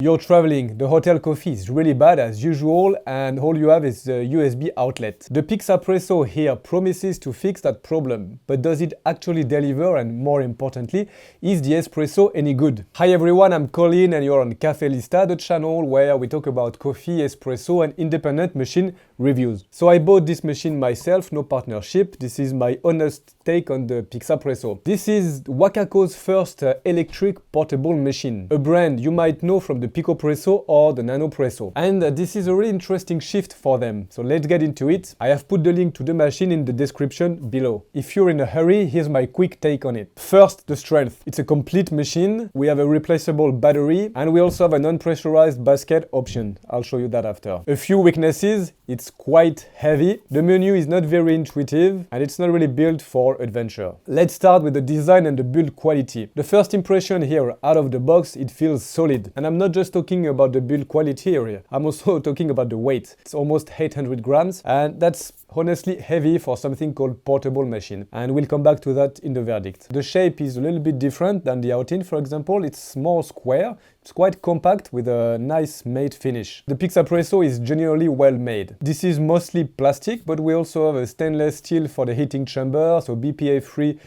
You're traveling, the hotel coffee is really bad as usual, and all you have is a USB outlet. The Pixapresso here promises to fix that problem, but does it actually deliver, and more importantly, is the espresso any good? Hi everyone, I'm Colin and you're on Cafe Lista, the channel where we talk about coffee, espresso and independent machine reviews. So I bought this machine myself, no partnership. This is my honest take on the Pixapresso. This is Wacaco's first electric portable machine, a brand you might know from the Pixapresso or the non-pressurized. And this is a really interesting shift for them. So let's get into it. I have put the link to the machine in the description below. If you're in a hurry, here's my quick take on it. First, the strength. It's a complete machine. We have a replaceable battery and we also have a non-pressurized basket option. I'll show you that after. A few weaknesses. It's quite heavy. The menu is not very intuitive and it's not really built for adventure. Let's start with the design and the build quality. The first impression here out of the box, it feels solid. And I'm not just talking about the build quality here. I'm also talking about the weight. It's almost 800 grams and that's honestly heavy for something called portable machine, and we'll come back to that in the verdict. The shape is a little bit different than the outing, for example. It's more square, it's quite compact with a nice matte finish. The Pixapresso is generally well made. This is mostly plastic, but we also have a stainless steel for the heating chamber, so BPA free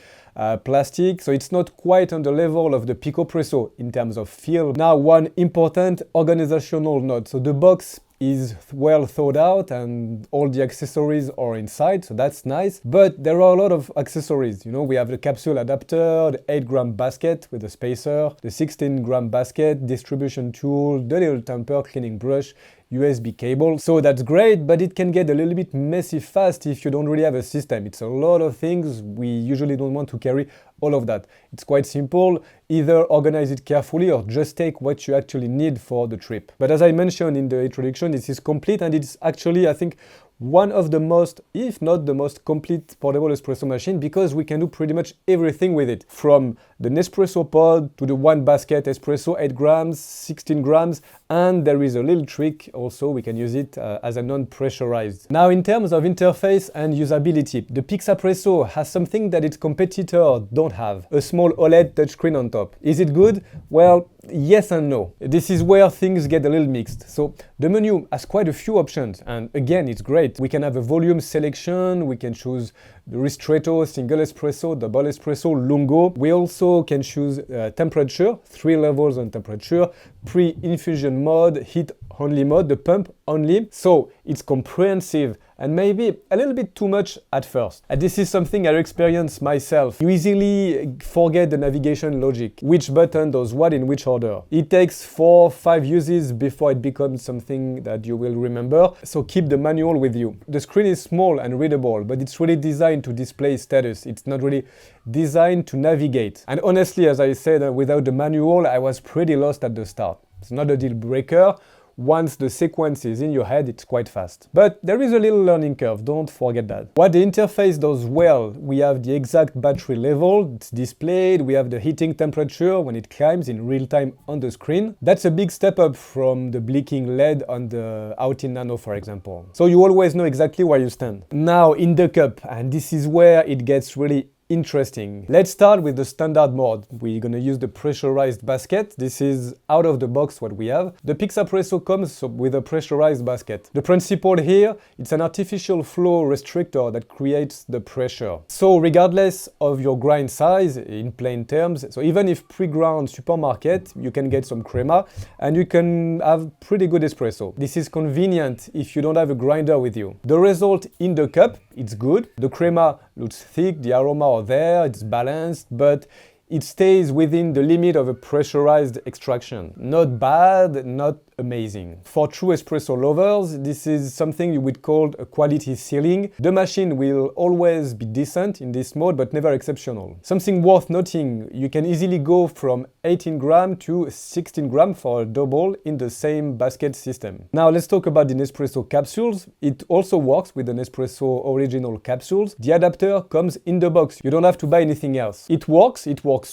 plastic, so it's not quite on the level of the Pixapresso in terms of feel. Now, one important organizational note. So the box is well thought out and all the accessories are inside, so that's nice. But there are a lot of accessories. You know, we have the capsule adapter, the 8-gram basket with a spacer, the 16-gram basket, distribution tool, the little tamper cleaning brush, USB cable. So that's great, but it can get a little bit messy fast if you don't really have a system. It's a lot of things. We usually don't want to carry all of that. It's quite simple. Either organize it carefully or just take what you actually need for the trip. But as I mentioned in the introduction, this is complete and it's actually, I think, one of the most, if not the most complete portable espresso machine, because we can do pretty much everything with it. From the Nespresso pod to the one basket espresso, 8 grams, 16 grams, and there is a little trick also, we can use it as a non-pressurized. Now in terms of interface and usability, the Pixapresso has something that its competitors don't have, a small OLED touchscreen on top. Is it good? Well, yes and no. This is where things get a little mixed. So the menu has quite a few options and again it's great. We can have a volume selection, we can choose the ristretto, single espresso, double espresso, lungo. We also can choose temperature, 3 levels on temperature, pre-infusion mode, heat only mode, the pump only. So it's comprehensive and maybe a little bit too much at first. And this is something I experienced myself. You easily forget the navigation logic, which button does what in which order. It takes 4 or 5 uses before it becomes something that you will remember, so keep the manual with you. The screen is small and readable, but it's really designed to display status. It's not really designed to navigate. And honestly, as I said, without the manual, I was pretty lost at the start. It's not a deal breaker. Once the sequence is in your head, it's quite fast. But there is a little learning curve, don't forget that. What the interface does well, we have the exact battery level, it's displayed, we have the heating temperature when it climbs in real time on the screen. That's a big step up from the blinking LED on the Outing Nano, for example. So you always know exactly where you stand. Now in the cup, and this is where it gets really interesting. Let's start with the standard mode. We're gonna use the pressurized basket. This is out of the box what we have. The Pixapresso comes with a pressurized basket. The principle here, it's an artificial flow restrictor that creates the pressure. So regardless of your grind size, in plain terms, so even if pre-ground supermarket, you can get some crema and you can have pretty good espresso. This is convenient if you don't have a grinder with you. The result in the cup, it's good. The crema looks thick, the aroma are there, it's balanced, but it stays within the limit of a pressurized extraction. Not bad, not amazing. For true espresso lovers, this is something you would call a quality ceiling. The machine will always be decent in this mode, but never exceptional. Something worth noting, you can easily go from 18 gram to 16 gram for a double in the same basket system. Now let's talk about the Nespresso capsules. It also works with the Nespresso original capsules. The adapter comes in the box. You don't have to buy anything else. It works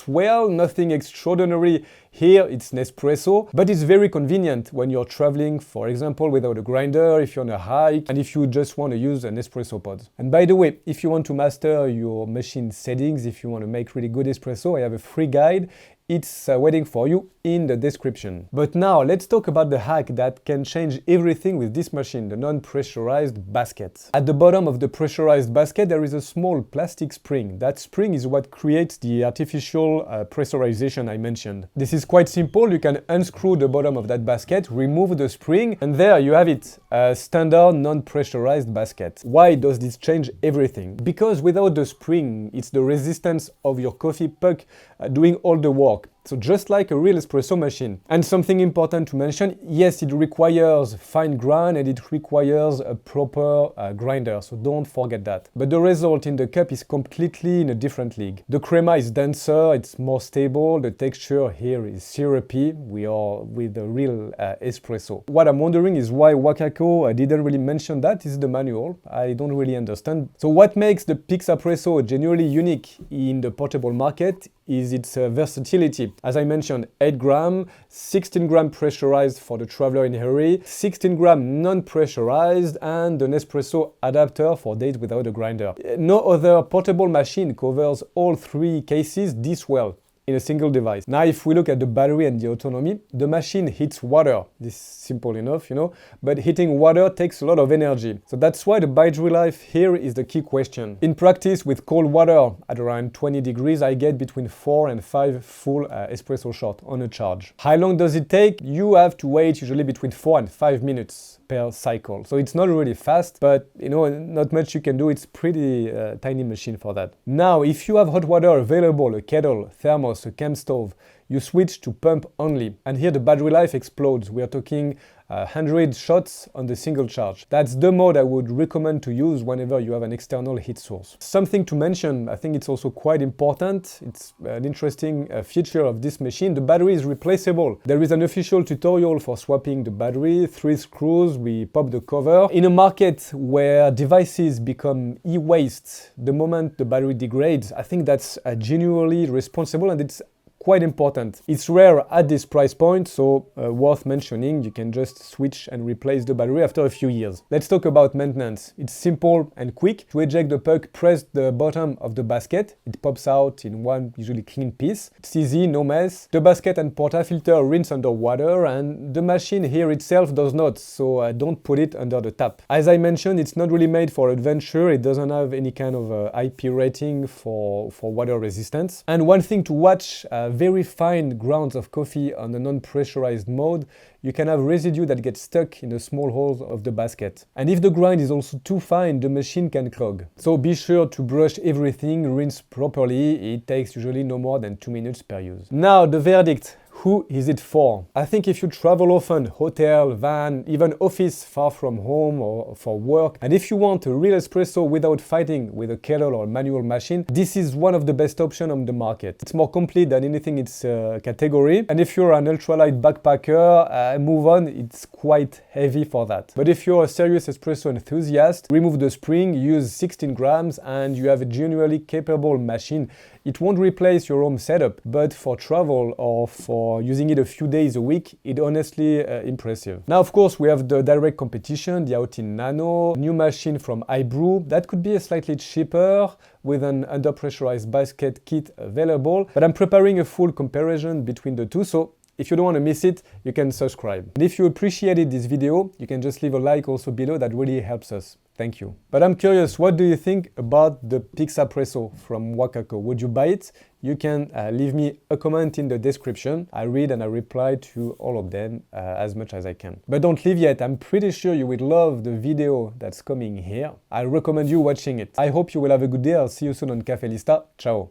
well, nothing extraordinary here, it's Nespresso, but it's very convenient when you're traveling, for example, without a grinder, if you're on a hike, and if you just want to use an espresso pod. And by the way, if you want to master your machine settings, if you want to make really good espresso, I have a free guide. It's waiting for you in the description. But now let's talk about the hack that can change everything with this machine, the non-pressurized basket. At the bottom of the pressurized basket there is a small plastic spring. That spring is what creates the artificial pressurization I mentioned. This is quite simple. You can unscrew the bottom of that basket, remove the spring, and there you have it, a standard non-pressurized basket. Why does this change everything? Because without the spring, it's the resistance of your coffee puck doing all the work. So just like a real espresso machine. And something important to mention, yes, it requires fine grind and it requires a proper grinder, so don't forget that. But the result in the cup is completely in a different league. The crema is denser, it's more stable, the texture here is syrupy. We are with a real espresso. What I'm wondering is why Wacaco didn't really mention that is the manual. I don't really understand. So what makes the Pixapresso genuinely unique in the portable market is its versatility. As I mentioned, 8 gram, 16 gram pressurized for the traveler in a hurry, 16 gram non-pressurized, and an Nespresso adapter for days without a grinder. No other portable machine covers all three cases this well in a single device. Now if we look at the battery and the autonomy, the machine heats water. This is simple enough, you know, but heating water takes a lot of energy. So that's why the battery life here is the key question. In practice, with cold water at around 20 degrees, I get between 4 and 5 full espresso shots on a charge. How long does it take? You have to wait usually between 4 and 5 minutes per cycle. So it's not really fast, but you know, not much you can do. It's pretty tiny machine for that. Now, if you have hot water available, a kettle, thermos, a camp stove, you switch to pump only. And here the battery life explodes. We are talking 100 shots on the single charge. That's the mode I would recommend to use whenever you have an external heat source. Something to mention, I think it's also quite important, it's an interesting feature of this machine, the battery is replaceable. There is an official tutorial for swapping the battery, 3 screws, we pop the cover. In a market where devices become e-waste the moment the battery degrades, I think that's genuinely responsible and it's quite important. It's rare at this price point, so worth mentioning. You can just switch and replace the battery after a few years. Let's talk about maintenance. It's simple and quick. To eject the puck, press the bottom of the basket. It pops out in one usually clean piece. It's easy, no mess. The basket and portafilter rinse under water, and the machine here itself does not, so don't put it under the tap. As I mentioned, it's not really made for adventure. It doesn't have any kind of IP rating for water resistance. And one thing to watch, very fine grounds of coffee on the non-pressurized mode, you can have residue that gets stuck in the small holes of the basket. And if the grind is also too fine, the machine can clog. So be sure to brush everything, rinse properly. It takes usually no more than 2 minutes per use. Now the verdict. Who is it for? I think if you travel often, hotel, van, even office far from home or for work, and if you want a real espresso without fighting with a kettle or manual machine, this is one of the best options on the market. It's more complete than anything in its category. And if you're an ultralight backpacker, move on, it's quite heavy for that. But if you're a serious espresso enthusiast, remove the spring, use 16 grams, and you have a genuinely capable machine. It won't replace your home setup, but for travel or for using it a few days a week, it's honestly impressive. Now, of course, we have the direct competition, the Outin Nano, new machine from iBrew. That could be slightly cheaper with an under-pressurized basket kit available, but I'm preparing a full comparison between the two, so if you don't want to miss it, you can subscribe. And if you appreciated this video, you can just leave a like also below, that really helps us. Thank you. But I'm curious, what do you think about the Pixapresso from Wacaco? Would you buy it? You can leave me a comment in the description. I read and I reply to all of them as much as I can. But don't leave yet. I'm pretty sure you will love the video that's coming here. I recommend you watching it. I hope you will have a good day. I'll see you soon on Cafe Lista. Ciao.